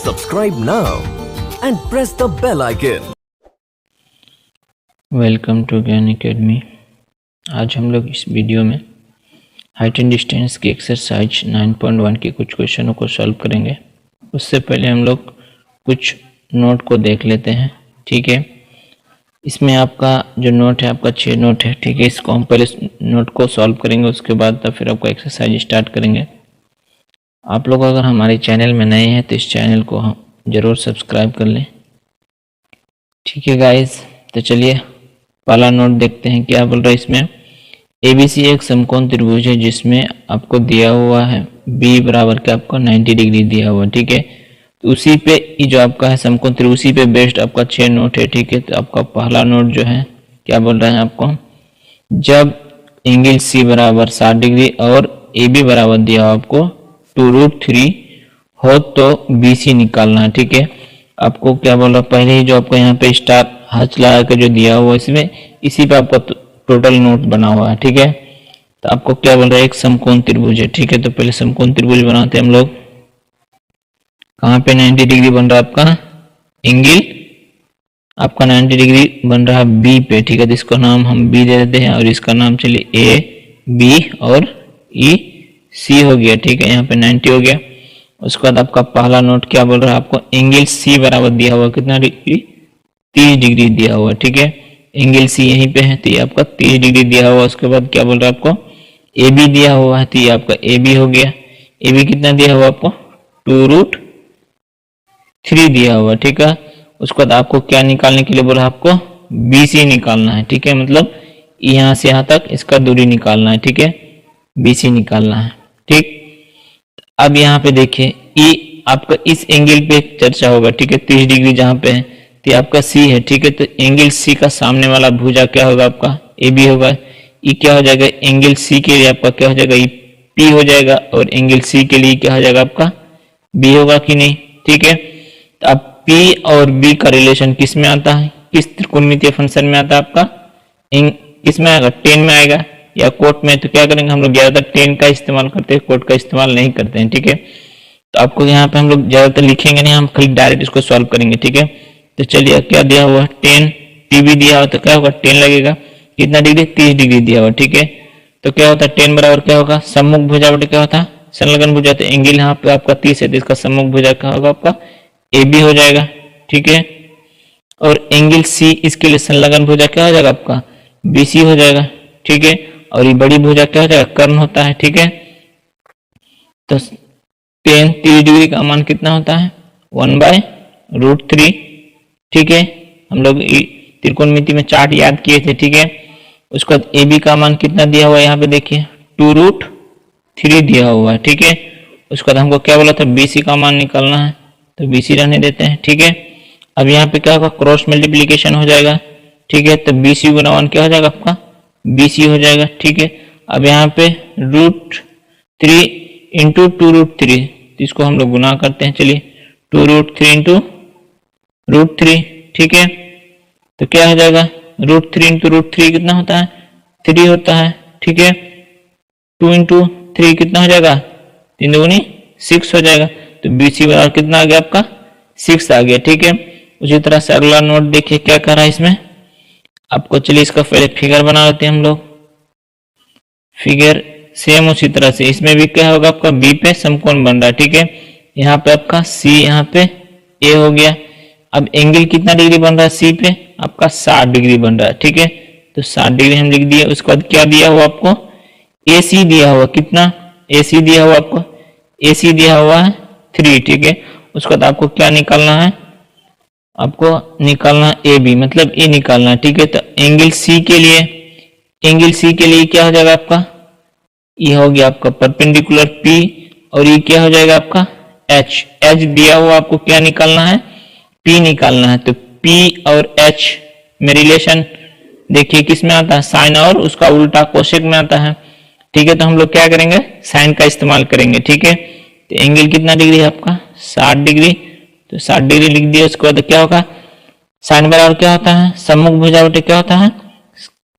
Subscribe now and press the bell icon. Welcome to Gyan academy. आज हम लोग इस वीडियो में हाइट एंड डिस्टेंस की एक्सरसाइज 9.1 के कुछ क्वेश्चनों को सॉल्व करेंगे। उससे पहले हम लोग कुछ नोट को देख लेते हैं, ठीक है। इसमें आपका जो नोट है, आपका 6 नोट है, ठीक है। इसको हम पहले नोट को सॉल्व करेंगे, उसके बाद तब फिर आपको एक्सरसाइज स्टार्ट करेंगे। आप लोग अगर हमारे चैनल में नए हैं तो इस चैनल को हम ज़रूर सब्सक्राइब कर लें, ठीक है गाइस। तो चलिए पहला नोट देखते हैं क्या बोल रहा है इसमें। ABC एक समकोण त्रिभुज है जिसमें आपको दिया हुआ है B बराबर के आपको 90 डिग्री दिया हुआ, ठीक है। तो उसी पे ये जो आपका है समकोण त्रिभुज, उसी पे बेस्ड आपका 6 नोट है, ठीक है। तो आपका पहला नोट जो है क्या बोल रहा है आपको, जब एंगल C बराबर 60 डिग्री और AB बराबर दिया हुआ आपको 2√3 हो तो BC निकालना है, ठीक है। आपको क्या बोल रहा है, पहले ही जो आपको यहाँ पे स्टार हच लगा के जो दिया हुआ इसमें, इसी पे आपका टोटल नोट बना हुआ है, ठीक है। तो आपको क्या बोल रहा है, एक समकोण त्रिभुज है, ठीक है। तो पहले समकोण त्रिभुज बनाते हैं हम लोग। कहाँ पे 90 डिग्री बन रहा है आपका एंगल, आपका 90 डिग्री बन रहा है B पे, ठीक है। तो इसको नाम हम B दे देते हैं और इसका नाम चलिए A B और E C हो गया, ठीक है। यहाँ पे 90 हो गया। उसके बाद आपका पहला नोट क्या बोल रहा है, आपको एंगल C बराबर दिया हुआ कितना डिग्री, 30 डिग्री दिया हुआ, ठीक है। एंगल C यहीं पे है तो ये आपका 30 डिग्री दिया हुआ। उसके बाद क्या बोल रहा है आपको AB दिया हुआ है तो ये आपका AB हो गया। AB कितना दिया हुआ आपको 2√3 दिया हुआ, ठीक है। उसके बाद आपको क्या निकालने के लिए बोला, आपको BC निकालना है, ठीक है। मतलब यहाँ से यहाँ तक इसका दूरी निकालना है, ठीक है। BC निकालना है, ठीक। अब यहाँ पे देखिए ये आपका इस एंगल पे चर्चा होगा, ठीक है। 30 डिग्री जहाँ पे है तो आपका C है, ठीक है। तो एंगल C का सामने वाला भुजा क्या होगा आपका AB होगा। ये क्या हो जाएगा, एंगल C के लिए आपका क्या हो जाएगा, ये P हो जाएगा और एंगल C के लिए क्या हो जाएगा आपका B होगा कि नहीं, ठीक है। तो अब P और B का रिलेशन किस में आता है, किस त्रिकोणमितीय फंक्शन में आता है आपका, किस में आएगा, tan में आएगा या कोट में। तो क्या करेंगे हम लोग, ज्यादातर tan का इस्तेमाल करते हैं, कोट का इस्तेमाल नहीं करते हैं, ठीक है। तो आपको यहाँ पे हम लोग ज्यादातर लिखेंगे नहीं, हम खाली डायरेक्ट इसको सॉल्व करेंगे, ठीक है। तो चलिए क्या दिया हुआ, tan TB दिया हुआ तो क्या होगा, tan लगेगा कितना डिग्री, 30 डिग्री दिया हुआ, ठीक है। तो क्या होता है tan बराबर क्या होगा, सम्मुख भुजा बटे क्या होता है संलग्न भुजा। तो एंगल यहाँ पे आपका 30 है तो इसका सम्मुख भुजा क्या होगा आपका AB हो जाएगा, ठीक है। और एंगल C इसके लिए संलग्न भुजा क्या हो जाएगा आपका BC हो जाएगा, ठीक है। और ये बड़ी भुजा क्या हो जाएगा, कर्ण होता है, ठीक है। तो tan 30 डिग्री का मान कितना होता है 1/√3, ठीक है। हम लोग त्रिकोणमिति में चार्ट याद किए थे, ठीक है। उसके बाद AB का मान कितना दिया हुआ है, यहाँ पे देखिए 2√3 दिया हुआ है, ठीक है। उसके बाद हमको क्या बोला था, BC का मान निकालना है तो BC रहने देते हैं, ठीक है। अब यहाँ पे क्या होगा, क्रॉस मल्टीप्लीकेशन हो जाएगा, ठीक है। तो BC गुना 1 क्या हो जाएगा आपका BC हो जाएगा, ठीक है। अब यहाँ पे √3 इंटू 2√3, तो इसको हम लोग गुना करते हैं, चलिए 2√3 इंटू √3, ठीक है। तो क्या हो जाएगा, √3 इंटू √3 कितना होता है 3 होता है, ठीक है। 2 इंटू 3 कितना हो जाएगा 3 दूनी 6 हो जाएगा। तो BC बराबर कितना आ गया आपका 6 आ गया, ठीक है। उसी तरह से अगला नोट देखिए क्या कर रहा है इसमें आपको, चलिए इसका पहले फिगर बना लेते हैं हम लोग। फिगर सेम उसी तरह से इसमें भी क्या होगा आपका B पे समकोण बन रहा है, ठीक है। यहाँ पे आपका C यहाँ पे A हो गया। अब एंगल कितना डिग्री बन रहा है C पे आपका 60 डिग्री बन रहा है, ठीक है। तो 60 डिग्री हम लिख दिए। उसके बाद क्या दिया हुआ आपको AC दिया हुआ, कितना AC दिया हुआ आपको, AC दिया हुआ है 3, ठीक है। उसके बाद आपको क्या निकालना है, आपको निकालना है AB मतलब A निकालना है, ठीक है। तो एंगल C के लिए, एंगल C के लिए क्या हो जाएगा आपका, ये हो गया आपका परपेंडिकुलर P और ये क्या हो जाएगा आपका H दिया हुआ। आपको क्या निकालना है P निकालना है। तो P और H में रिलेशन देखिए किस में आता है, साइन और उसका उल्टा कोसेक में आता है, ठीक है। तो हम लोग क्या करेंगे साइन का इस्तेमाल करेंगे, ठीक है। तो एंगल कितना डिग्री है आपका 60 डिग्री, तो 60 डिग्री लिख दिया। उसके बाद क्या होगा, साइन बराबर क्या होता है सम्मुख भुजा बटे क्या होता है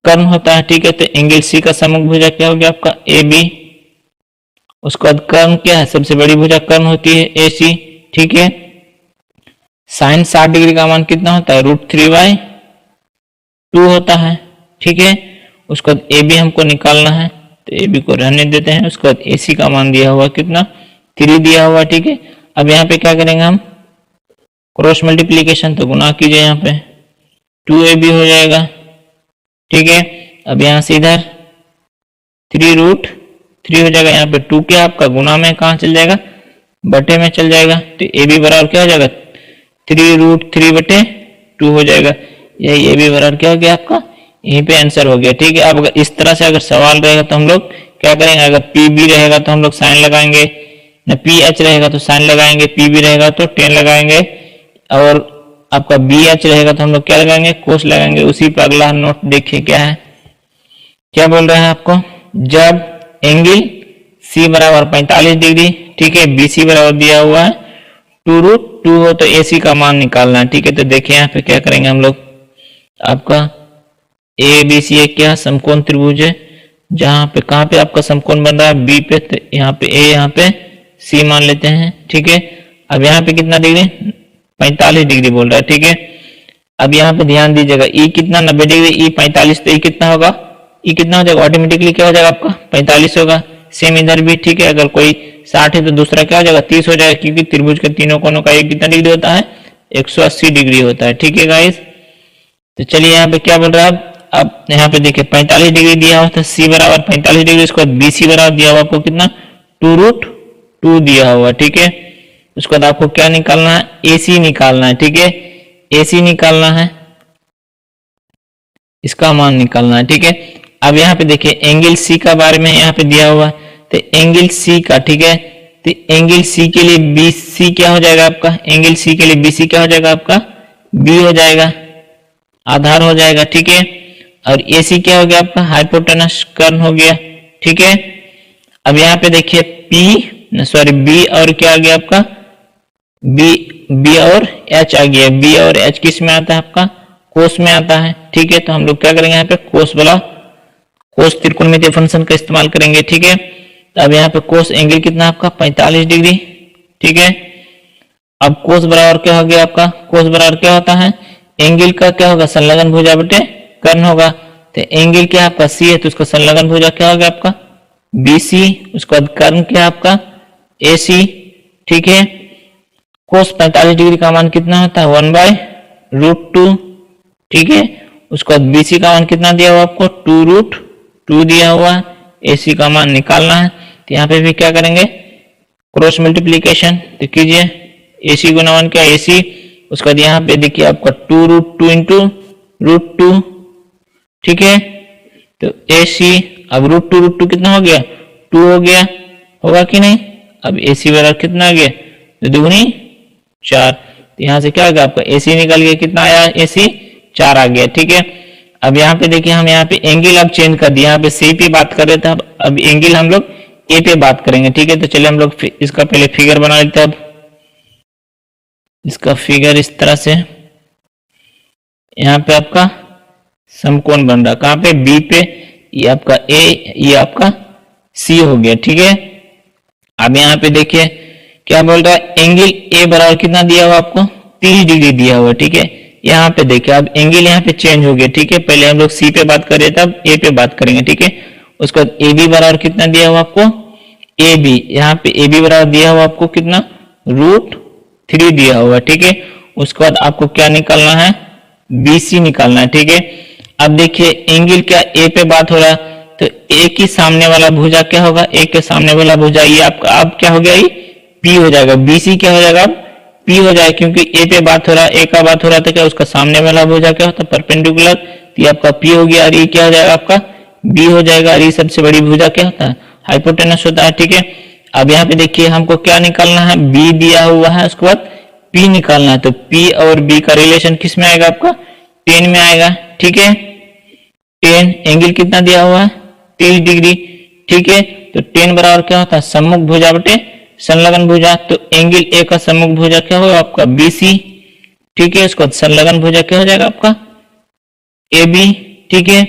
कर्ण होता है, ठीक है। तो एंगल C का सम्मुख भुजा क्या हो गया आपका AB। उसके बाद कर्ण क्या है, सबसे बड़ी भुजा कर्ण होती है AC, ठीक है। साइन 60 डिग्री का मान कितना होता है, √3/2 होता है। ठीक है, उसके बाद ए बी हमको निकालना है, तो ए बी को रहने देते हैं। उसके बाद ए सी का मान दिया हुआ कितना, 3 दिया हुआ। ठीक है, अब यहाँ पे क्या करेंगे हम, क्रॉस मल्टीप्लीकेशन, तो गुना कीजिए, यहाँ पे 2ab हो जाएगा। ठीक है, अब यहाँ से इधर 3√3 हो जाएगा। यहाँ पे 2 क्या आपका गुना में कहाँ चल जाएगा, बटे में चल जाएगा। तो ए बी बराबर क्या हो जाएगा, 3√3/2 हो जाएगा। यही ए बी बराबर क्या हो गया आपका, यहीं पे आंसर हो गया। ठीक है, अब अगर इस तरह से अगर सवाल रहेगा तो हम लोग क्या करेंगे, अगर पी बी रहेगा तो हम लोग साइन लगाएंगे, न पी एच रहेगा तो साइन लगाएंगे, पी बी रहेगा तो टेन लगाएंगे, और आपका बी एच रहेगा तो हम लोग क्या लगाएंगे, कोस लगाएंगे। उसी पर अगला नोट देखिए क्या है, क्या बोल रहे हैं आपको, जब एंगल सी बराबर 45 डिग्री, ठीक है, बी सी बराबर दिया हुआ है 2√2 हो, तो ए सी का मान निकालना है। ठीक है, तो देखिए यहाँ पे क्या करेंगे हम लोग, आपका ए बी सी एक क्या समकोण त्रिभुज है, जहां पे कहां पे आपका समकोण बन रहा है, बी पे, तो यहाँ पे ए, यहाँ पे सी मान लेते हैं। ठीक है, अब यहाँ पे कितना डिग्री, 45 डिग्री बोल रहा है। ठीक है, अब यहाँ पे ध्यान दीजिएगा, ई कितना 90 डिग्री, ई 45, तो ई कितना होगा, ई कितना हो जाएगा, ऑटोमेटिकली क्या हो जाएगा आपका 45 होगा। सेम इधर भी। ठीक है, अगर कोई 60 है तो दूसरा क्या हो जाएगा 30 हो जाएगा, क्योंकि त्रिभुज के तीनों कोनों का एक कितना डिग्री होता है, 180 डिग्री होता है। ठीक है गाइस, तो चलिए यहाँ पे क्या बोल रहा है, अब यहाँ पे देखिए 45 डिग्री दिया हुआ था, सी बराबर 45 डिग्री, उसके बाद बी सी बराबर दिया हुआ आपको कितना, 2√2 दिया हुआ। ठीक है, उसके बाद आपको क्या निकालना है, ए सी निकालना है। ठीक है, ए सी निकालना है, इसका मान निकालना है। ठीक है, अब यहाँ पे देखिए एंगल सी का बारे में यहाँ पे दिया हुआ है, तो एंगल सी का, ठीक है, तो एंगल सी के लिए बी सी क्या हो जाएगा आपका, एंगल सी के लिए बी सी क्या हो जाएगा आपका, बी हो जाएगा, आधार हो जाएगा। ठीक है, और ए सी क्या हो गया आपका, हाइपोटेनस कर्ण हो गया। ठीक है, अब यहाँ पे देखिए बी और क्या आ गया आपका, बी और एच आ गया। बी और एच किस में आता है आपका, कोस में आता है। ठीक है, तो हम लोग क्या करेंगे यहाँ पे कोस त्रिकोणमितीय फंक्शन का इस्तेमाल करेंगे। ठीक है, तो अब यहाँ पे कोस एंगल कितना आपका 45 डिग्री। ठीक है, अब कोस बराबर क्या हो गया आपका, कोस बराबर क्या होता है, एंगल का क्या होगा, संलग्न भुजा बटे कर्ण होगा। तो एंगल क्या आपका सी है, तो उसका संलग्न भुजा क्या होगा आपका बी सी, उसके बाद कर्ण क्या आपका ए सी। ठीक है, कोस 45 डिग्री का मान कितना होता है, 1/√2। ठीक है, उसके बाद बी सी का मान कितना दिया हुआ आपको, 2√2 दिया हुआ। ए सी का मान निकालना है, तो यहाँ पे भी क्या करेंगे, क्रॉस मल्टीप्लीकेशन, तो कीजिए, ए सी गुना 1 क्या ए सी, उसके बाद यहाँ पे देखिए आपका 2√2 इंटू √2। ठीक है, तो ए सी, अब √2 कितना हो गया, 2 हो गया, होगा कि नहीं। अब ए सी बराबर कितना आ गया, तो दुगुनी 4, तो यहाँ से क्या होगा आपका ए सी निकल गया, कितना आया ए सी 4 आ गया। ठीक है, अब यहाँ पे देखिए हम यहाँ पे एंगल अब चेंज कर दिया, यहाँ पे सी पे बात कर रहे थे, अब एंगल हम लोग ए पे बात करेंगे। ठीक है, तो चलिए हम लोग इसका पहले फिगर बना लेते हैं। अब इसका फिगर इस तरह से, यहाँ पे आपका समकोण बन रहा, कहाँ पे बी पे, ये आपका ए, ये आपका सी हो गया। ठीक है, अब यहाँ पे देखिए क्या बोल रहा है, एंगल ए बराबर कितना दिया हुआ आपको, 30 डिग्री दिया हुआ। ठीक है, यहाँ पे देखिए अब एंगल यहाँ पे चेंज हो गया। ठीक है, पहले हम लोग सी पे बात कर रहे थे, अब ए पे बात करेंगे। ठीक है, उसके बाद ए बी बराबर कितना दिया हुआ आपको, ए बी, यहाँ पे ए बी बराबर दिया हुआ आपको कितना, √3 दिया हुआ। ठीक है, उसके बाद आपको क्या निकालना है, बी सी निकालना है। ठीक है, अब देखिए एंगल क्या ए पे बात हो रहा है, तो ए की सामने वाला भुजा क्या होगा, ए के सामने वाला भुजा ये आपका अब क्या हो गया, ये पी हो जाएगा। बीसी क्या हो जाएगा, अब पी हो जाएगा, क्योंकि ए पे बात हो रहा है, ए का बात हो रहा था, क्या उसका सामने वाला भुजा क्या होता है, परपेंडिकुलर, तो ये आपका पी हो गया, और ये क्या हो जाएगा आपका बी हो जाएगा, और ये सबसे बड़ी भुजा क्या होता है, हाइपोटेनस होता है। ठीक है, अब यहाँ पे देखिए हमको क्या निकालना है, बी दिया हुआ है, उसके बाद पी निकालना है, तो पी और बी का रिलेशन किस में आएगा आपका, 10 में आएगा। ठीक है, 10, एंगल कितना दिया हुआ है 30 डिग्री। ठीक है, तो 10 बराबर क्या होता है, सम्मुख भुजा बटे संलग्न भुजा, तो एंगल ए का सम्मुख भुजा क्या होगा आपका बीसी। ठीक है, उसको संलग्न भुजा क्या हो जाएगा आपका ए बी। ठीक है,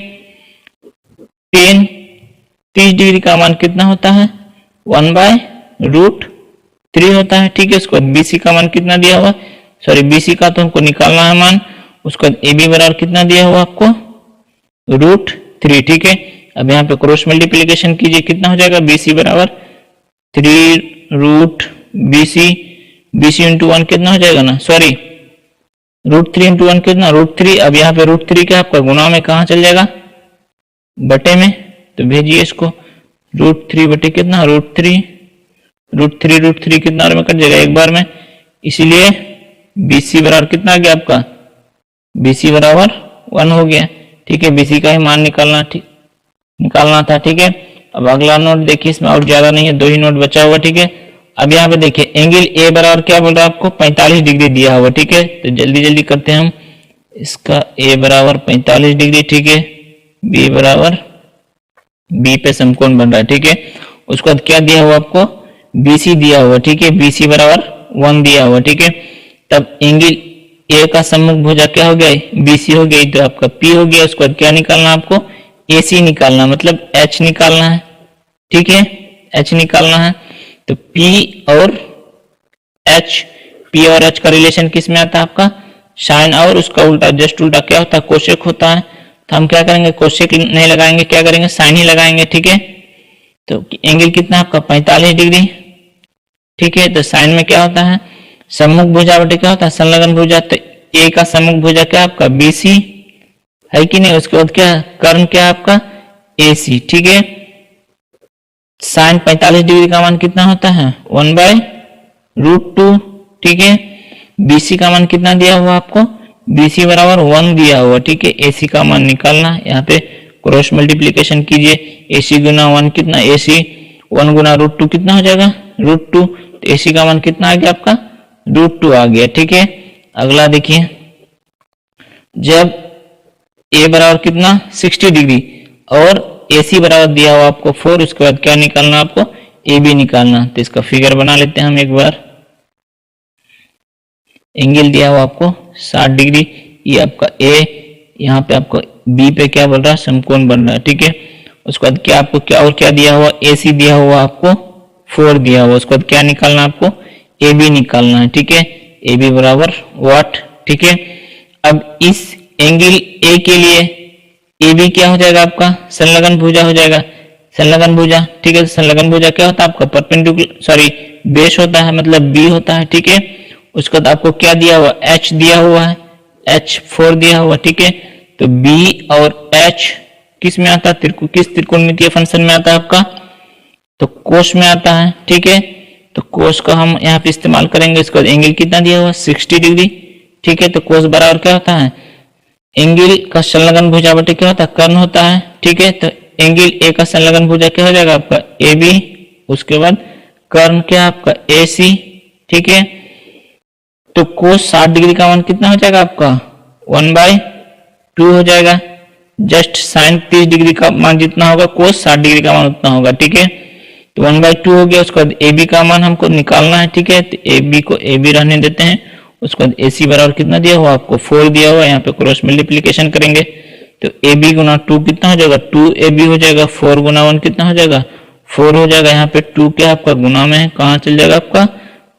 30 डिग्री का मान कितना होता है, 1/√3 होता है। ठीक है, उसको बीसी का मान कितना दिया हुआ, सॉरी बीसी का तो हमको निकालना है मान। उसका ए बी बराबर कितना दिया हुआ आपको, √3, ठीक है। अब यहाँ पे क्रॉस मल्टीप्लीकेशन कीजिए, कितना हो जाएगा, बीसी बराबर 3√BC, BC इंटू 1 कितना हो जाएगा ना, सॉरी √3 इंटू 1 कितना, √3। अब यहाँ पे √3 क्या आपका गुणा में कहाँ चल जाएगा, बटे में, तो भेजिए इसको, √3 बटे कितना, √3 कितना बार में कट जाएगा, एक बार में, इसीलिए BC बराबर कितना आ गया आपका, BC बराबर 1 हो गया, ठीक है। BC का ही मान निकालना था, ठीक है। अब अगला नोट देखिए, इसमें और ज्यादा नहीं है, 2 ही नोट बचा हुआ, ठीक है। अब यहाँ पे देखिए एंगल ए बराबर क्या बोल रहा है आपको, 45 डिग्री दिया हुआ, ठीक है। तो जल्दी करते हैं हम, इसका ए बराबर 45 डिग्री, ठीक है। बी बराबर, बी पे समकोण बन रहा है, ठीक है। उसके बाद क्या दिया हुआ आपको, BC दिया हुआ, ठीक है। BC बराबर 1 दिया हुआ, ठीक है। तब एंगल ए का सम्मुख भुजा क्या हो गया, BC हो गई, तो आपका P हो गया। उसके बाद क्या निकालना आपको, AC निकालना, मतलब H निकालना है, ठीक है। H निकालना है, तो P और H का रिलेशन किस में आता है आपका, साइन, और उसका उल्टा, जस्ट उल्टा क्या होता है, कोसेक होता है। तो हम क्या करेंगे, कोसेक नहीं लगाएंगे, क्या करेंगे, साइन ही लगाएंगे, ठीक है। तो एंगल कितना आपका 45 डिग्री, ठीक है। तो साइन में क्या होता है, सम्मुख भुजा बटे क्या होता है, संलग्न भुजा। तो ए का सम्मुख भुजा क्या आपका, BC है कि नहीं। उसके बाद क्या, कर्ण क्या आपका, AC, ठीक है। साइन 45 डिग्री का मान कितना होता है, 1/√2, ठीक है। BC का मान कितना दिया हुआ आपको, BC बराबर 1 दिया हुआ, ठीक है। AC का मान निकालना, यहाँ पे क्रॉस मल्टीप्लीकेशन कीजिए, AC गुना 1 कितना, AC 1 गुना √2 कितना हो जाएगा, √2। तो AC का मान कितना आ गया आपका, √2 आ गया, ठीक है। अगला देखिए, जब A बराबर कितना 60 डिग्री और AC बराबर दिया हुआ आपको 4, उसके बाद क्या निकालना आपको, AB निकालना। तो इसका फिगर बना लेते हैं हम एक बार। एंगल दिया हुआ आपको 60 डिग्री, ये आपका A, यहाँ पे आपको B पे क्या बोल रहा है, समकोण बन रहा है, ठीक है। उसके बाद क्या आपको क्या दिया हुआ, AC दिया हुआ आपको 4 दिया हुआ। उसके बाद क्या निकालना आपको, AB निकालना है, ठीक है। AB बराबर वाट, ठीक है। अब इस एंगल A के लिए AB क्या हो जाएगा आपका, संलग्न भुजा हो जाएगा, संलग्न भुजा, ठीक है। संलग्न भुजा क्या होता है आपका, परपेंडिकुलर, सॉरी बेस होता है, मतलब B होता है, ठीक है। उसके बाद आपको क्या दिया हुआ, H दिया हुआ है, H 4 दिया हुआ, ठीक है। तो B और H किस में आता है, किस त्रिकोणमितीय फंक्शन में आता है आपका, तो कोस में आता है, ठीक है। तो कोस का हम यहाँ पे इस्तेमाल करेंगे। इसका एंगल कितना दिया हुआ, 60 डिग्री, ठीक है। तो कोस बराबर क्या होता है, एंगल का संलग्न भुजा बटे क्या होता है, कर्ण होता है, ठीक है। तो एंगल ए का संलग्न भुजा क्या हो जाएगा आपका, AB, उसके बाद कर्ण क्या आपका, AC, ठीक है। तो कोस 60 डिग्री का मान कितना हो जाएगा आपका, 1/2 हो जाएगा। जस्ट साइन 30 डिग्री का मान जितना होगा, कोस 60 डिग्री का मान उतना होगा, ठीक है। तो 1/2 हो गया। उसके बाद AB का मान हमको निकालना है, ठीक है। तो AB को AB रहने देते हैं। उसके बाद AC बराबर कितना दिया हुआ आपको, 4 दिया हुआ, यहाँ पे क्रॉस मल्टीप्लीकेशन करेंगे। तो AB गुना 2 कितना हो जाएगा, 2AB हो जाएगा। 4 गुना 1 कितना हो जाएगा, 4 हो जाएगा। यहाँ पे 2 क्या आपका गुना में है, कहाँ चल जाएगा आपका,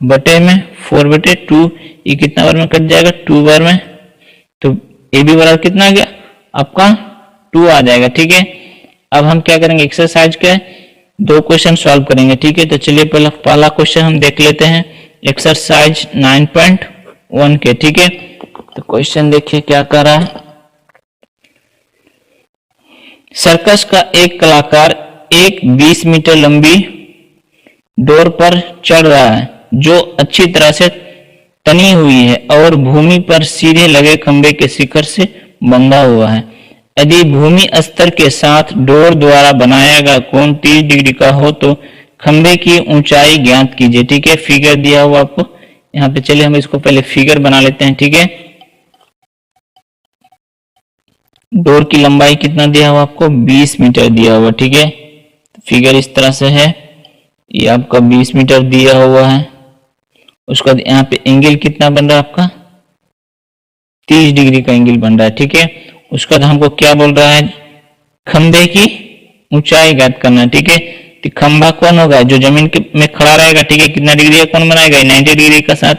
बटे में, 4/2, ये कितना बार में कट जाएगा, 2 बार में। तो AB बराबर कितना आ गया आपका, 2 आ जाएगा, ठीक है। अब हम क्या करेंगे, एक्सरसाइज के 2 क्वेश्चन सॉल्व करेंगे, ठीक है। तो चलिए पहला क्वेश्चन हम देख लेते हैं, एक्सरसाइज 9.1 के, ठीक है। तो क्वेश्चन देखिए क्या कर रहा है। सर्कस का एक कलाकार एक 20 मीटर लंबी डोर पर चढ़ रहा है, जो अच्छी तरह से तनी हुई है और भूमि पर सीधे लगे खंभे के शिखर से बंधा हुआ है। यदि भूमि स्तर के साथ डोर द्वारा बनाया गया कोण 30 डिग्री का हो तो खंभे की ऊंचाई ज्ञात कीजिए, ठीक है। फिगर दिया हुआ आपको यहाँ पे, चलिए हम इसको पहले फिगर बना लेते हैं, ठीक है। डोर की लंबाई कितना दिया हुआ आपको, 20 मीटर दिया हुआ, ठीक है। फिगर इस तरह से है, ये आपका 20 मीटर दिया हुआ है। उसके बाद यहाँ पे एंगल कितना बन रहा है आपका, 30 डिग्री का एंगल बन रहा है, ठीक है। उसके बाद हमको क्या बोल रहा है, खंभे की ऊंचाई ज्ञात करना, ठीक है। तो खंभा कौन होगा, जो जमीन के में खड़ा रहेगा, ठीक है। कितना डिग्री का कोण बनाएगा, 90 डिग्री का साथ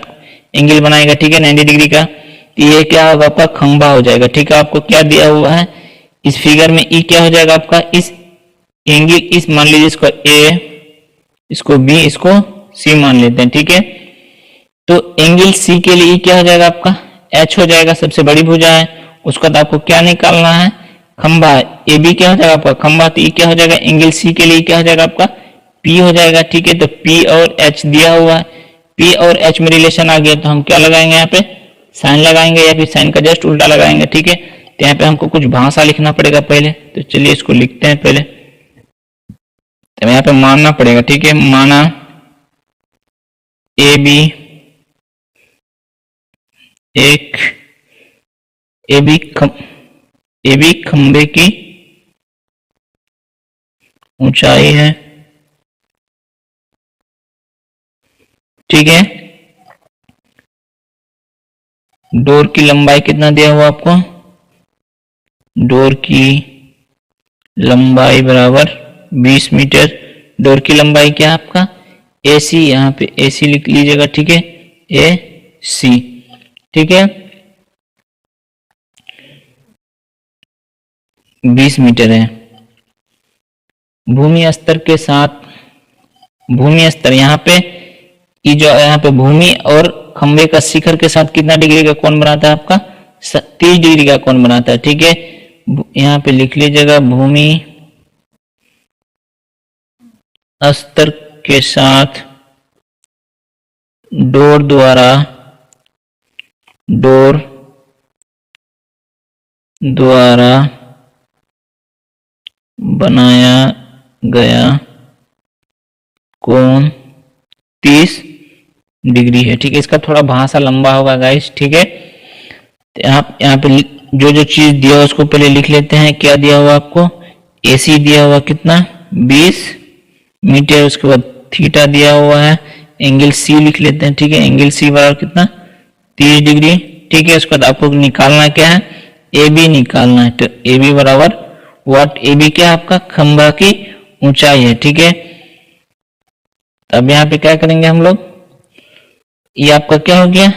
एंगल बनाएगा, ठीक है, 90 डिग्री का। तो ये क्या होगा आपका खंभा हो जाएगा, ठीक है। आपको क्या दिया हुआ है इस फिगर में, ई क्या हो जाएगा आपका, इस एंगल, इस मान लीजिए इसको ए, इसको बी, इसको सी मान लेते हैं, ठीक है। तो एंगल सी के लिए क्या हो जाएगा आपका, एच हो जाएगा, सबसे बड़ी भुजा है। उसके बाद आपको क्या निकालना है, खंभा। ए बी क्या हो जाएगा आपका खंभा, तो ये क्या हो जाएगा, एंगल सी के लिए क्या हो जाएगा आपका पी हो जाएगा, ठीक है। तो पी और एच दिया हुआ है, पी और एच में रिलेशन आ गया, तो हम क्या लगाएंगे यहाँ पे, साइन लगाएंगे, या फिर साइन का जस्ट उल्टा लगाएंगे, ठीक है। तो यहाँ पे हमको कुछ भाषा लिखना पड़ेगा पहले, तो चलिए इसको लिखते हैं पहले। तो यहाँ पे मानना पड़ेगा, ठीक है। माना ए बी एक ए बी खंबे की ऊंचाई है, ठीक है। डोर की लंबाई कितना दिया हुआ आपको, डोर की लंबाई बराबर 20 मीटर। डोर की लंबाई क्या है आपका AC, यहाँ पे AC लिख लीजिएगा, ठीक है, AC, ठीक है, 20 मीटर है। भूमि स्तर के साथ, भूमि स्तर यहाँ पे ये जो यहाँ पे भूमि और खंबे का शिखर के साथ कितना डिग्री का कोण बनाता है आपका, 30 डिग्री का कोण बनाता है, ठीक है। यहाँ पे लिख लीजिएगा भूमि स्तर के साथ डोर द्वारा बनाया गया कोण 30 डिग्री है, ठीक है। इसका थोड़ा भाषा लंबा होगा गाइस, ठीक है। तो आप यहाँ पे जो जो चीज दिया हुआ उसको पहले लिख लेते हैं। क्या दिया हुआ आपको, AC दिया हुआ कितना 20 मीटर, उसके बाद थीटा दिया हुआ है, एंगल C लिख लेते हैं, ठीक है। एंगल C बराबर कितना 30 डिग्री, ठीक है। उसके बाद आपको निकालना क्या है, AB निकालना है। तो AB बराबर व्हाट, AB क्या आपका खंभा की ऊंचाई है, ठीक है। अब यहाँ पे क्या करेंगे हम लोग, ये आपका क्या हो गया,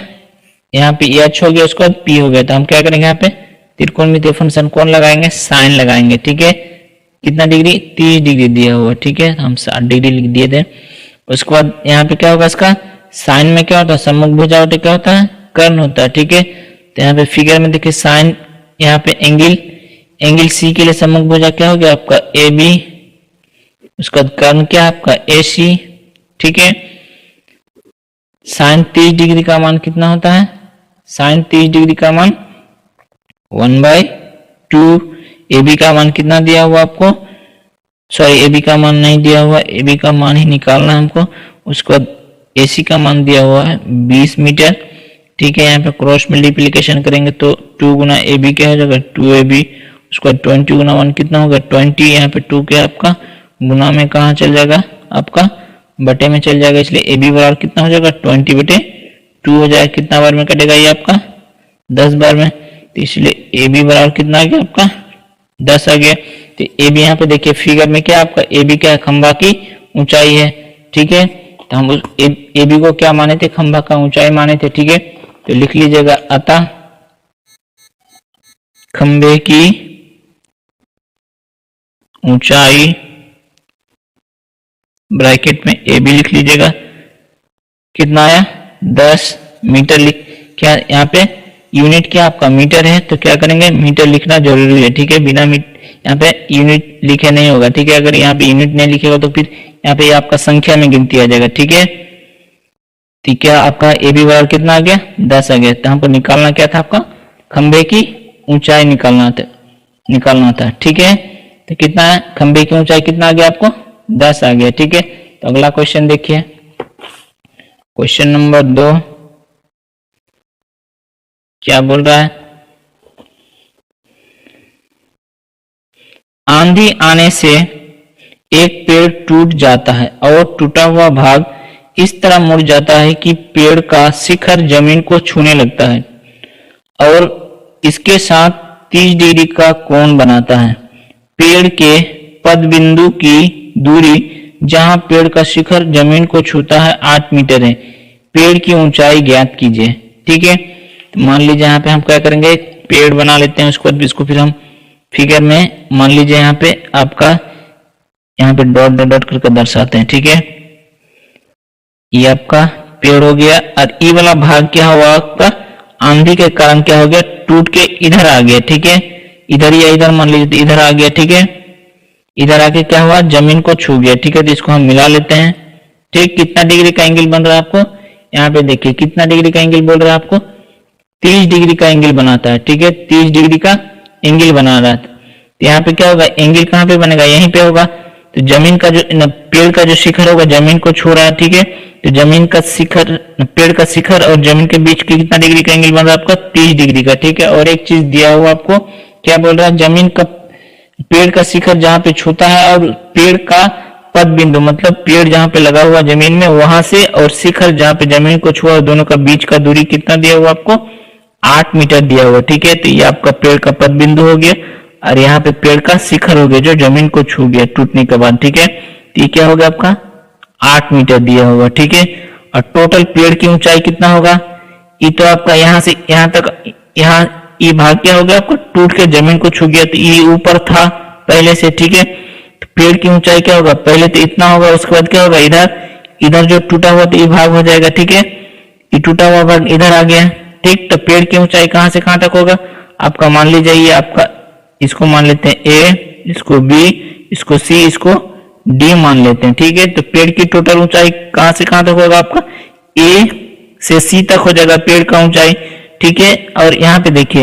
यहाँ पे H हो गया, उसके बाद P हो गया। तो हम क्या करेंगे, यहाँ पे त्रिकोणमितीय फंक्शन कौन लगाएंगे, साइन लगाएंगे, ठीक है। कितना डिग्री 30 डिग्री दिया हुआ, ठीक है। हम 60 डिग्री लिख दिए थे। उसके बाद यहाँ पे क्या होगा, इसका साइन में क्या होता है, सम्मुख भुजा होता है, क्या होता है कर्ण होता है, ठीक है। तो यहाँ पे फिगर में देखिए साइन, यहाँ पे एंगल C के लिए सम्मुख भुजा क्या हो गया आपका AB, उसका कर्ण क्या आपका AC, ठीक है। साइन 30 डिग्री का मान कितना होता है, साइन 30 डिग्री का मान 1/2। AB का मान कितना दिया हुआ आपको, सॉरी AB का मान नहीं दिया हुआ, AB का मान ही निकालना है हमको। उसके बाद AC का मान दिया हुआ है 20 मीटर, ठीक है। यहाँ पे क्रॉस मल्टीप्लीकेशन करेंगे तो 2 गुना AB क्या हो जाएगा 2AB, उसके बाद 20 गुना 1 कितना होगा 20, यहाँ पे 2 क्या आपका गुना में कहाँ चल जाएगा आपका बटे में चल जाएगा, इसलिए AB बराबर कितना हो जाएगा 20/2 हो जाएगा। कितना बार में कटेगा ये आपका 10 बार में, तो इसलिए AB बराबर कितना आ गया आपका 10 आ गया। तो AB यहाँ पे देखिए फिगर में क्या आपका AB क्या है खंभा की ऊंचाई है, ठीक है। तो हम उस AB को क्या माने थे, खंभा का ऊंचाई माने थे, ठीक है। तो लिख लीजिएगा अतः खंभे की ऊंचाई ब्रैकेट में AB लिख लीजिएगा, कितना आया 10 मीटर। लिख क्या यहाँ पे यूनिट क्या आपका मीटर है, तो क्या करेंगे मीटर लिखना जरूरी है, ठीक है। बिना यहाँ पे यूनिट लिखे नहीं होगा, ठीक है। अगर यहाँ पे यूनिट नहीं लिखेगा तो फिर यहाँ पे आपका संख्या में गिनती आ जाएगा, ठीक है। ठीक है, आपका AB बराबर कितना आ गया 10 आ गया। तो हमको निकालना क्या था, आपका खंबे की ऊंचाई निकालना था, ठीक है। तो कितना है खंबे की ऊंचाई कितना आ गया आपको 10 आ गया, ठीक है। तो अगला क्वेश्चन देखिए, क्वेश्चन नंबर 2 क्या बोल रहा है, आंधी आने से एक पेड़ टूट जाता है और टूटा हुआ भाग इस तरह मुड़ जाता है कि पेड़ का शिखर जमीन को छूने लगता है और इसके साथ 30 डिग्री का कोण बनाता है। पेड़ के पद बिंदु की दूरी जहां पेड़ का शिखर जमीन को छूता है 8 मीटर है। पेड़ की ऊंचाई ज्ञात कीजिए। ठीक है, तो मान लीजिए यहाँ पे हम क्या करेंगे, पेड़ बना लेते हैं, उसके बाद इसको फिर हम फिगर में मान लीजिए यहाँ पे आपका यहाँ पे डॉट डॉट डॉट करके दर्शाते हैं। ठीक है, ये आपका पेड़ हो गया। और ई वाला भाग क्या हुआ आपका, आंधी के कारण क्या हो गया, टूट के इधर आ गया। ठीक है, इधर या इधर मान लीजिए, तो इधर आ गया। ठीक है, इधर आके क्या हुआ, जमीन को छू गया। ठीक है, तो इसको हम मिला लेते हैं। ठीक, कितना डिग्री का एंगल बन रहा है आपको, यहाँ पे देखिए कितना डिग्री का एंगल बोल रहा है आपको, 30 डिग्री का एंगल बनाता है। ठीक है, 30 डिग्री का एंगल बना रहा है। तो यहाँ पे क्या होगा, एंगल कहाँ पे बनेगा, यहीं पे होगा। तो जमीन का जो पेड़ का जो शिखर होगा जमीन को छू रहा है। ठीक है, तो जमीन का शिखर, पेड़ का शिखर और जमीन के बीच की कितना डिग्री का एंगल बन रहा है आपका, 30 डिग्री का। ठीक है, और एक चीज दिया हुआ आपको, क्या बोल रहा है, जमीन का पेड़ का शिखर जहां पे छूता है और पेड़ का पद बिंदु, मतलब पेड़ जहां पे लगा हुआ जमीन में वहां से और शिखर जहां पे जमीन को छुआ, दोनों का बीच का दूरी कितना दिया हुआ आपको, 8 मीटर दिया हुआ। ठीक है, तो ये आपका पेड़ का पद बिंदु हो गया और यहाँ पे पेड़ का शिखर हो गया जो जमीन को छू गया टूटने के बाद। ठीक है, तो ये क्या होगा आपका 8 मीटर दिया होगा। ठीक है, और टोटल पेड़ की ऊंचाई कितना होगा, ये तो आपका यहाँ से यहाँ तक, यहाँ ये भाग क्या हो गया आपको, टूट के जमीन को छू गया, तो ये ऊपर था पहले से। ठीक है, तो पेड़ की ऊंचाई क्या होगा, पहले तो इतना होगा, उसके बाद क्या होगा, इधर इधर जो टूटा हुआ तो ये भाग हो जाएगा। ठीक है, ये टूटा हुआ भाग इधर आ गया। ठीक, तो पेड़ की ऊंचाई कहां से कहां तक होगा आपका, मान लीजिए ये आपका, इसको मान लेते हैं ए, इसको बी, इसको सी, इसको डी मान लेते हैं। ठीक है, तो पेड़ की टोटल ऊंचाई कहां से कहां तक होगा आपका, ए से सी तक हो जाएगा पेड़ का ऊंचाई। ठीक है, और यहाँ पे देखिए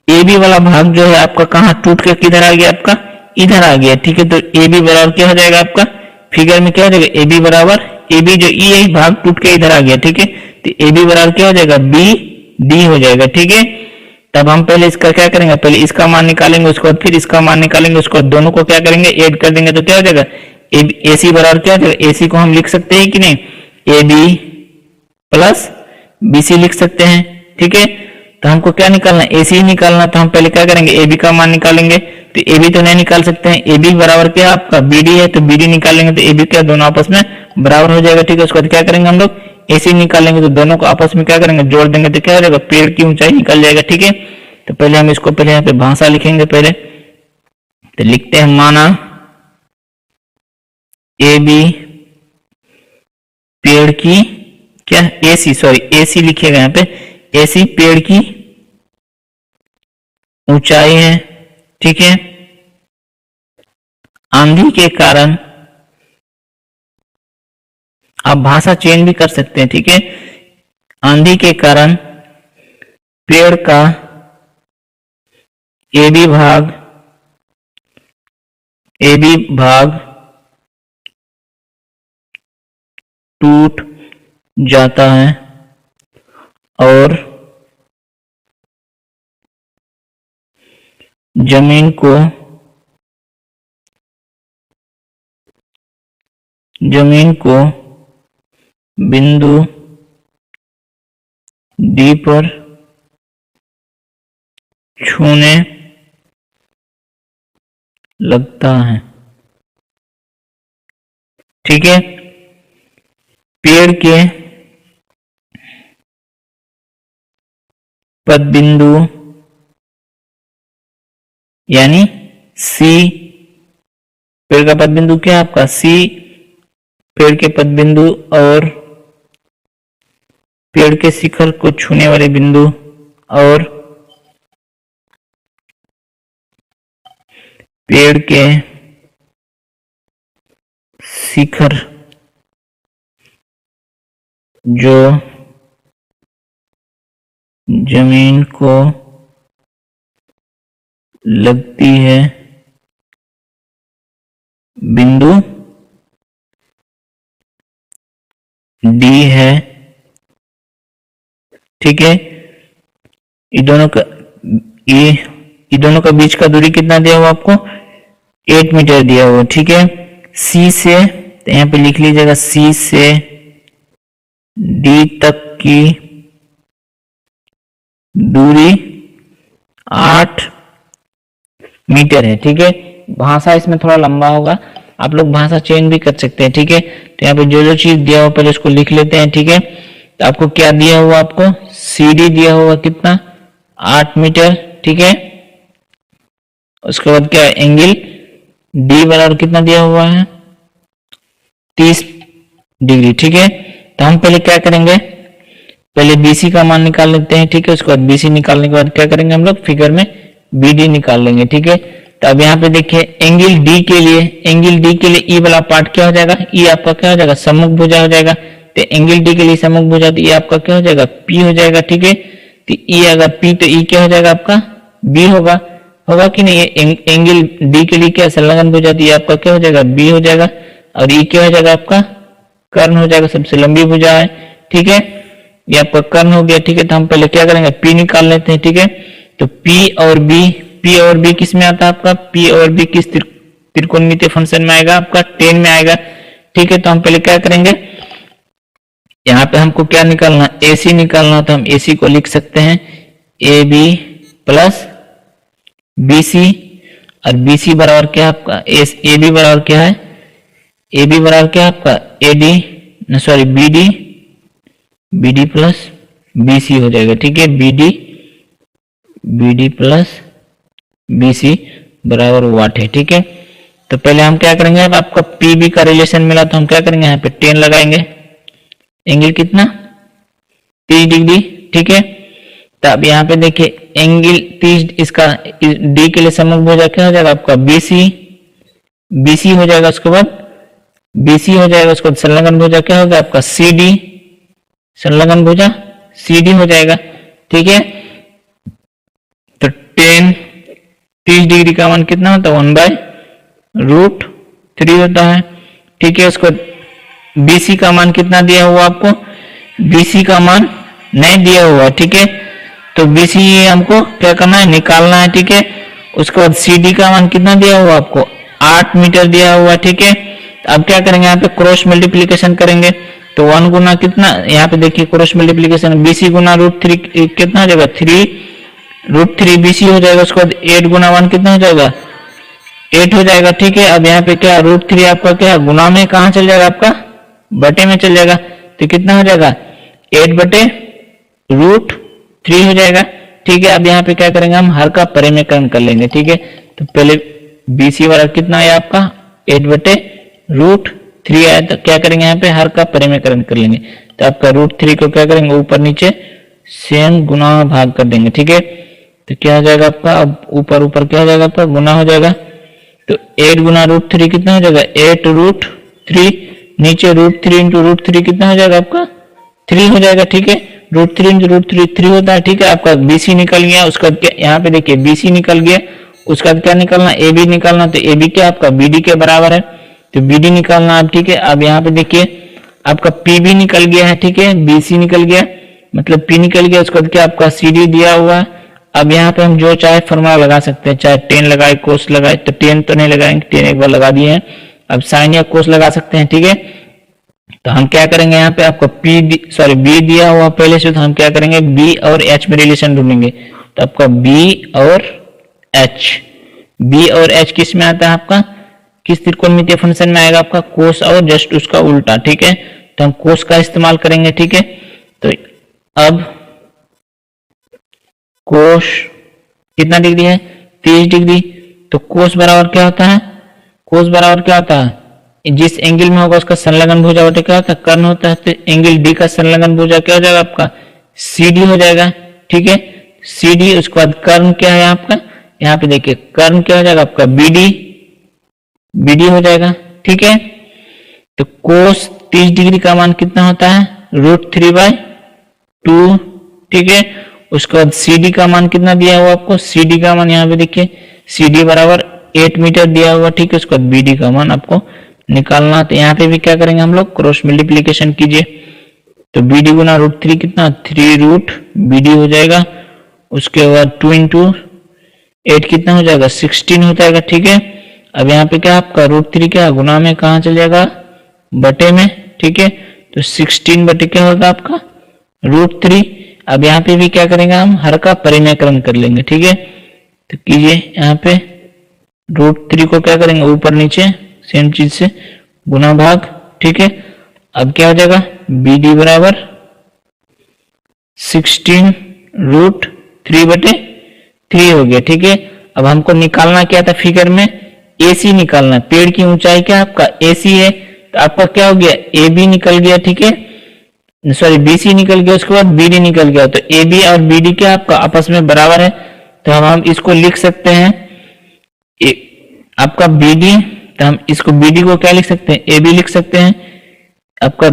ए बी वाला भाग जो है आपका कहाँ टूट के किधर आ गया आपका, इधर आ गया। ठीक है, तो ए बी बराबर क्या हो जाएगा आपका, फिगर में क्या हो जाएगा, ए बी बराबर, ए बी जो ई भाग टूट के इधर आ गया। ठीक है, तो ए बी बराबर क्या हो जाएगा, बी डी हो जाएगा। ठीक है, तब हम पहले इसका क्या करेंगे, पहले इसका मान निकालेंगे, उसके बाद फिर इसका मान निकालेंगे, उसके बाद दोनों को क्या करेंगे, ऐड कर देंगे, तो क्या हो जाएगा, ए सी बराबर क्या हो जाएगा, ए सी को हम लिख सकते हैं कि नहीं, A B plus B C लिख सकते हैं। ठीक है, तो हमको क्या निकालना है, ए सी निकालना, तो हम पहले क्या करेंगे, ए बी का मान निकालेंगे। तो ए बी तो नहीं निकाल सकते हैं, ए बी बराबर क्या आपका बी डी है, तो बी डी निकालेंगे, तो ए बी क्या दोनों आपस में बराबर हो जाएगा। ठीक है, उसके बाद क्या करेंगे हम लोग, ए सी निकालेंगे, तो दोनों को आपस में क्या करेंगे, जोड़ देंगे, तो क्या हो जाएगा, पेड़ की ऊंचाई निकल जाएगा। ठीक है, तो पहले हम इसको पहले यहाँ पे भाषा लिखेंगे, पहले तो लिखते हैं, माना ए बी पेड़ की क्या, ए सी, सॉरी ए सी लिखिएगा यहाँ पे, ए सी पेड़ की ऊंचाई है। ठीक है, आंधी के कारण, आप भाषा चेंज भी कर सकते हैं। ठीक है, आंधी के कारण पेड़ का ए बी भाग टूट जाता है और जमीन को बिंदु डी पर छूने लगता है। ठीक है, पेड़ के पद बिंदु यानी सी, पेड़ का पद बिंदु क्या है आपका, सी, पेड़ के पद बिंदु और पेड़ के शिखर को छूने वाले बिंदु और पेड़ के शिखर जो जमीन को लगती है बिंदु डी है। ठीक है, ये दोनों का बीच का दूरी कितना दिया हुआ आपको, 8 मीटर दिया हुआ। ठीक है, सी से, तो यहाँ पे लिख लीजिएगा, सी से डी तक की दूरी 8 मीटर है। ठीक है, भाषा इसमें थोड़ा लंबा होगा, आप लोग भाषा चेंज भी कर सकते हैं। ठीक है, तो यहाँ पे जो जो चीज दिया हुआ पहले उसको लिख लेते हैं। ठीक है, तो आपको क्या दिया हुआ, आपको CD दिया हुआ कितना 8 मीटर, ठीक है। उसके बाद क्या एंगल D बराबर कितना दिया हुआ है 30 डिग्री, ठीक है। तो हम पहले क्या करेंगे, पहले BC का मान निकाल लेते हैं, ठीक है। उसके बाद BC निकालने के बाद क्या करेंगे हम लोग फिगर में BD निकाल लेंगे, ठीक है। तो अब यहाँ पे देखिए एंगल D के लिए E वाला पार्ट क्या हो जाएगा, E आपका क्या हो जाएगा सम्मुख भुजा हो जाएगा। तो एंगल D के लिए सम्मुख भुजा, तो E आपका क्या हो जाएगा P हो जाएगा, ठीक है। तो E अगर P तो E क्या हो जाएगा आपका B होगा कि नहीं। एंगल D के लिए क्या संलग्न भुजा, तो E आपका क्या हो जाएगा B हो जाएगा, और E क्या हो जाएगा आपका कर्ण हो जाएगा, सबसे लंबी भुजा है, ठीक है। ये आपका कर्ण हो गया, ठीक है। तो हम पहले क्या करेंगे P निकाल लेते हैं, ठीक है। तो P और B किस में आता है आपका, P और B किस त्रिकोणमितीय फंक्शन में आएगा आपका 10 में आएगा, ठीक है। तो हम पहले क्या करेंगे, यहाँ पे हमको क्या निकालना AC निकालना, तो हम AC को लिख सकते हैं AB प्लस BC, और BC बराबर क्या आपका AB बराबर क्या है, AB बराबर क्या आपका BD प्लस BC हो जाएगा, ठीक है। BD प्लस BC बराबर वाट है, ठीक है। तो पहले हम क्या करेंगे, अब आपका PB का रिलेशन मिला तो हम क्या करेंगे यहाँ पे 10 लगाएंगे, एंगल कितना 30 डिग्री, ठीक है। तो अब यहाँ पे देखिए एंगल 30, इसका D के लिए सम्मुख भुजा क्या हो जाएगा आपका BC हो जाएगा, उसके बाद BC हो जाएगा, उसके बाद संलग्न भुजा क्या होगा आपका CD, संलग्न भुजा CD हो जाएगा, ठीक है। तो 30 डिग्री का मान कितना होता है 1/√3 होता है, ठीक है। उसको BC का मान कितना दिया हुआ आपको, BC का मान नहीं दिया हुआ, ठीक है। तो BC हमको क्या करना है निकालना है, ठीक है। उसके बाद CD का मान कितना दिया हुआ आपको 8 मीटर दिया हुआ, ठीक है। अब क्या करेंगे यहाँ पे क्रॉस मल्टीप्लीकेशन करेंगे, तो 1 गुना कितना, यहाँ पे देखिए क्रॉस मल्टीप्लीकेशन BC गुना √3 कितना हो जाएगा 3√3 BC हो जाएगा। उसके बाद 8 गुना 1 कितना हो जाएगा 8 हो जाएगा, ठीक है। अब यहाँ पे क्या √3 आपका क्या गुना में कहाँ चल जाएगा आपका बटे में चल जाएगा, तो कितना हो जाएगा 8/√3 हो जाएगा, ठीक है। अब यहाँ पे क्या करेंगे हम हर का परिमेयकरण कर लेंगे, ठीक है। तो पहले BC वाला कितना है आपका 8/√3 आया, तो क्या करेंगे यहाँ पे हर का परिमेयकरण कर लेंगे। तो आपका √3 को क्या करेंगे ऊपर नीचे सेम गुना भाग कर देंगे, ठीक है। तो क्या हो जाएगा आपका, अब ऊपर क्या हो जाएगा आपका गुना हो जाएगा, तो 8 गुना √3 कितना हो जाएगा 8√3, नीचे √3 इंटू √3 कितना हो जाएगा आपका 3 हो जाएगा, ठीक है। √3 इंटू √3 3 होता है, ठीक है। आपका BC निकल गया, उसका यहाँ पे देखिए BC निकल गया, उसका क्या निकालना AB निकालना, तो AB क्या आपका BD के बराबर है, तो BD निकालना अब, ठीक है। अब यहाँ पे देखिए आपका PB निकल गया है, ठीक है। BC निकल गया मतलब P निकल गया, उसके बाद क्या आपका CD दिया हुआ है। अब यहाँ पे हम जो चाहे फॉर्मूला लगा सकते हैं, चाहे 10 लगाए कोस लगाए, तो 10 तो नहीं लगाएंगे, 10 एक बार लगा दिए हैं, अब साइन या कोस लगा सकते हैं, ठीक है। तो हम क्या करेंगे यहाँ पे आपको B दिया हुआ पहले से, तो हम क्या करेंगे B और H में रिलेशन ढूंढेंगे। तो आपका B और H किस में आता है आपका, किस त्रिकोणमितीय फंक्शन में आएगा आपका कोस और जस्ट उसका उल्टा, ठीक है। तो हम कोस का इस्तेमाल करेंगे, ठीक है। तो अब कोस कितना डिग्री है 30 डिग्री, तो कोस बराबर क्या होता है, कोस बराबर क्या होता है जिस एंगल में होगा उसका संलग्न भुजा होता है, क्या होता है कर्ण होता है। तो एंगल D का संलग्न भुजा क्या हो जाएगा आपका CD हो जाएगा, ठीक है। CD, उसके बाद कर्ण क्या है आपका, यहाँ पे देखिए कर्ण क्या हो जाएगा आपका BD हो जाएगा, ठीक है। तो कोस 30 डिग्री का मान कितना होता है √3/2, ठीक है। उसके बाद CD का मान कितना दिया हुआ आपको, CD का मान यहाँ पे देखिए CD बराबर 8 मीटर दिया हुआ, ठीक है। उसके बाद BD का मान आपको निकालना, तो यहाँ पे भी क्या करेंगे हम लोग क्रॉस मल्टीप्लीकेशन कीजिए, तो BD गुना √3 कितना 3√BD हो जाएगा। उसके बाद 2 इंटू 8 कितना हो जाएगा 16 हो जाएगा, ठीक है। अब यहाँ पे क्या आपका √3 क्या गुना में कहाँ चल जाएगा बटे में, ठीक है। तो 16 बटे क्या होगा आपका √3। अब यहाँ पे भी क्या करेंगे हम हर का परिमेयकरण कर लेंगे, ठीक है। तो कीजिए यहाँ पे √3 को क्या करेंगे ऊपर नीचे सेम चीज से गुना भाग, ठीक है। अब क्या हो जाएगा BD बराबर 16√3/3 हो गया। ठीक है, अब हमको निकालना क्या था फिगर में, AC निकालना है। पेड़ की ऊंचाई क्या आपका AC है, तो आपका क्या हो गया AB निकल गया। ठीक है, सॉरी BC निकल गया, उसके बाद BD निकल गया। तो AB और BD क्या आपका आपस में बराबर है, तो हम इसको लिख सकते हैं आपका BD, तो हम इसको BD को क्या लिख सकते हैं AB लिख सकते हैं। आपका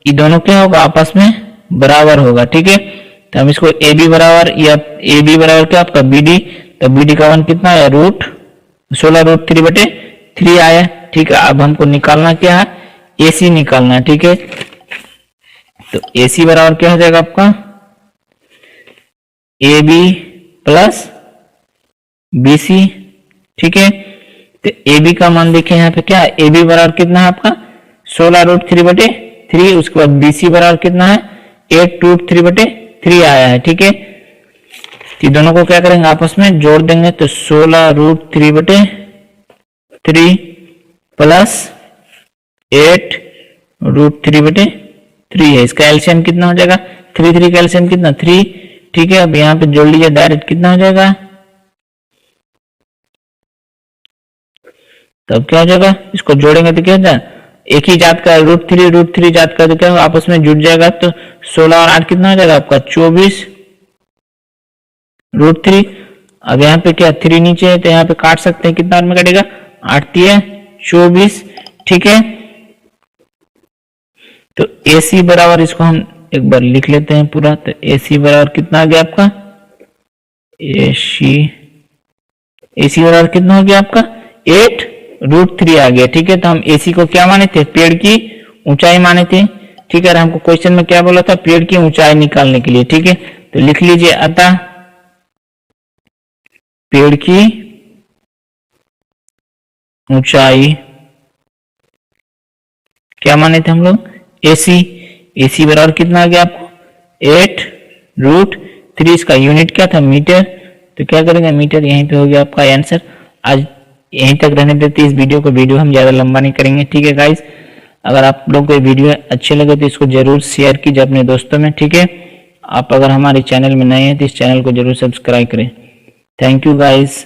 ये दोनों क्या होगा आपस में बराबर होगा। ठीक है, तो हम इसको AB बराबर या AB बराबर क्या आपका BD, तो BD का मान कितना आया 16√3/3 आया। ठीक है, अब हमको निकालना क्या है AC निकालना है। ठीक है, तो AC बराबर क्या हो जाएगा आपका AB प्लस BC। ठीक है, तो AB का मान देखें यहाँ पे क्या है, AB बराबर कितना है आपका 16√3/3, उसके बाद BC बराबर कितना है 8√3/3 आया है। ठीक है, तो दोनों को क्या करेंगे आपस में जोड़ देंगे, तो 16√3/3 प्लस 8√3/3 है। इसका एलसीएम कितना हो जाएगा 3 का एलसीएम कितना 3। ठीक है, अब यहाँ पे जोड़ लीजिए डायरेक्ट, कितना हो जाएगा, तब क्या हो जाएगा, इसको जोड़ेंगे तो क्या हो जाएगा, एक ही जात का √3 जात का, तो क्या आपस में जुड़ जाएगा। तो 16 और 8 कितना हो जाएगा आपका 24√3। अब यहाँ पे क्या 3 नीचे है, तो यहाँ पे काट सकते हैं, कितना में कटेगा 8 है 24। ठीक है, तो AC बराबर, इसको हम एक बार लिख लेते हैं पूरा, तो AC बराबर कितना आ गया आपका AC बराबर कितना हो गया आपका 8√3 आ गया। ठीक है, तो हम AC को क्या माने थे, पेड़ की ऊंचाई माने थे। ठीक है, हमको क्वेश्चन में क्या बोला था, पेड़ की ऊंचाई निकालने के लिए। ठीक है, तो लिख लीजिए, अतः पेड़ की ऊंचाई क्या माने थे हम लोग AC बराबर कितना आ गया आपको 8√3। इसका यूनिट क्या था मीटर, तो क्या करेंगे मीटर, यहीं पे हो गया आपका आंसर। आज यहीं तक रहने देते इस वीडियो को, वीडियो हम ज्यादा लंबा नहीं करेंगे। ठीक है गाइस, अगर आप लोग को ये वीडियो अच्छे लगे तो इसको जरूर शेयर कीजिए अपने दोस्तों में। ठीक है, आप अगर हमारे चैनल में नए हैं तो इस चैनल को जरूर सब्सक्राइब करें। Thank you guys.